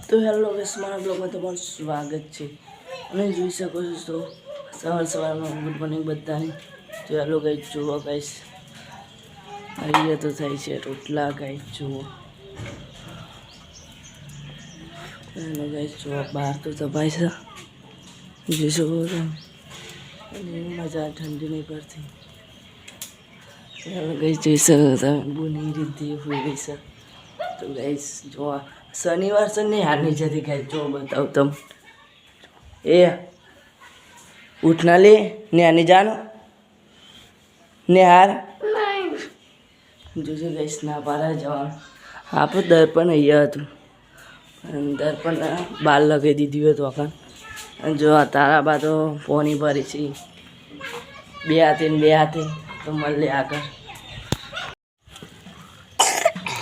તો hello guys, મારા બ્લોગમાં તમારું સ્વાગત છે. અને જોઈ શકો છો તો સવારમાં ગુડ મોર્નિંગ બધાને. તો હેલો ગાઈસ, જુઓ ગાઈસ, અહીંયા તો થાય છે રોટલા ગાઈસ, જુઓ. હેલો ગાઈસ, જુઓ બહાર તો તપાય છે, જોઈ શકો છો. અને મજા ઠંડી નહીં પડતી. હેલો ગાઈસ, જોઈ શકો છો બુની રીતિ હોઈ ગઈ છે. તો ગાઈસ જોવા શનિવાર છે ને હારની જતી ગાઈસ, જો બતાવું તમ એ ઉઠના લે ને આની જાનો ને હાર જોજો ગાઈસ, ના પારા જવાનું. આપણું દર્પણ અહીંયા હતું, દર્પણ બાર લગાવી દીધું હતું આખા. અને જો તારા બા તો પોની ભરી છે બે હાથે તો મળે આગળ.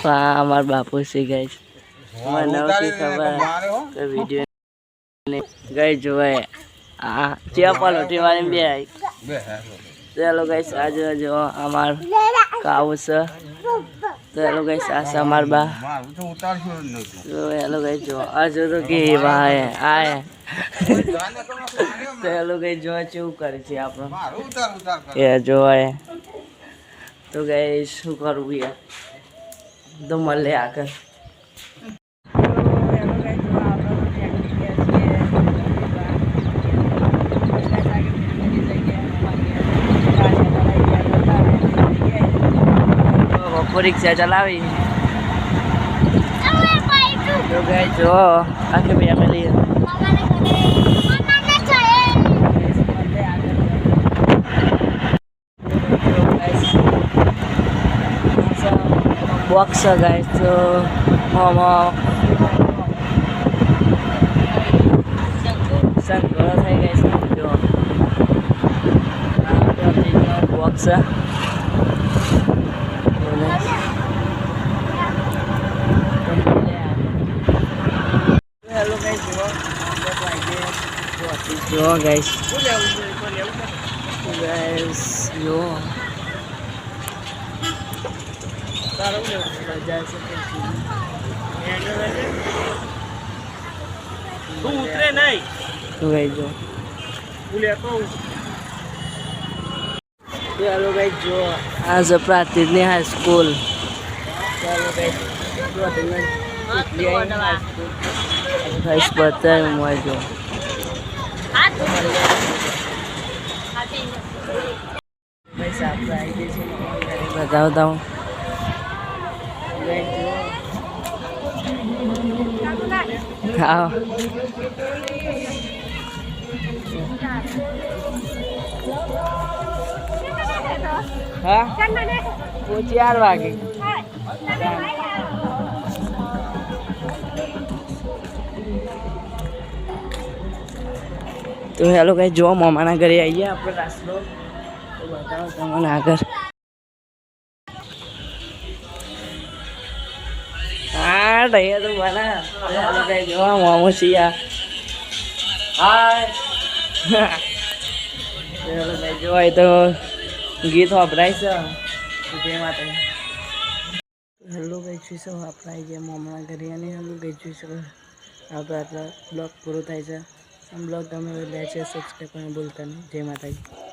હા, અમારા બાપુ છે ગાઈસ, મને નથી ખબર કે વિડીયો ગઈ જોવાય. હા, ચિયા પલોટી વાળી બે આવી. ચાલો ગાઈસ, આજે જો અમાર કાવું છે. તો હેલો ગાઈસ, આ છે અમાર બા. તો હેલો ગાઈસ, જો આજે તો કે ભાઈ આય. તો હેલો ગાઈસ, જો કેવું કરે છે આપણો એ જોવાય. તો ગાઈસ શું કરવું યાર, તો મળે આગળ. રિક્ષા ચલાવી તો ગાઈસ જો આખી ફેમિલી બોક્સ ગાઈસ. તો સંઘળો થઈ ગાઈસ, જો બોક્સ. હેલો ગાઈસ, જો ગાઈસ, જો ઉતરે નહીં. તો ગાઈસ જો હેલો ગાઈસ, જો આ છે પ્રાતિજની હાઈસ્કૂલ. ચાલો ગાઈસ, બતાવ્યું મોય જો બતાવતા હું. હા, હા, 4 વાગે. તો હેલો ગાઈસ, જો મામાના ઘરે આવીએ આપણે રાસલો. તો બતાવો તમને આગળ. હા ઢૈયા તો બના. હેલો ગાઈસ, જો મામો છીએ. હાય. હેલો ગાઈસ, જો એ તો ગીત વપરાય છે તે માટે. હેલો ગાઈસ, જોઈશું આપણે આવી ગયા મામાના ઘરે. અને હેલો ગાઈસ, જોઈશું આપણે આટલા બ્લોગ પૂરો થાય છે. બ્લોગ ગમે લાઈક શેર સબસ્ક્રાઈબ કરવાનું ભૂલતા નહીં. જય માતાજી.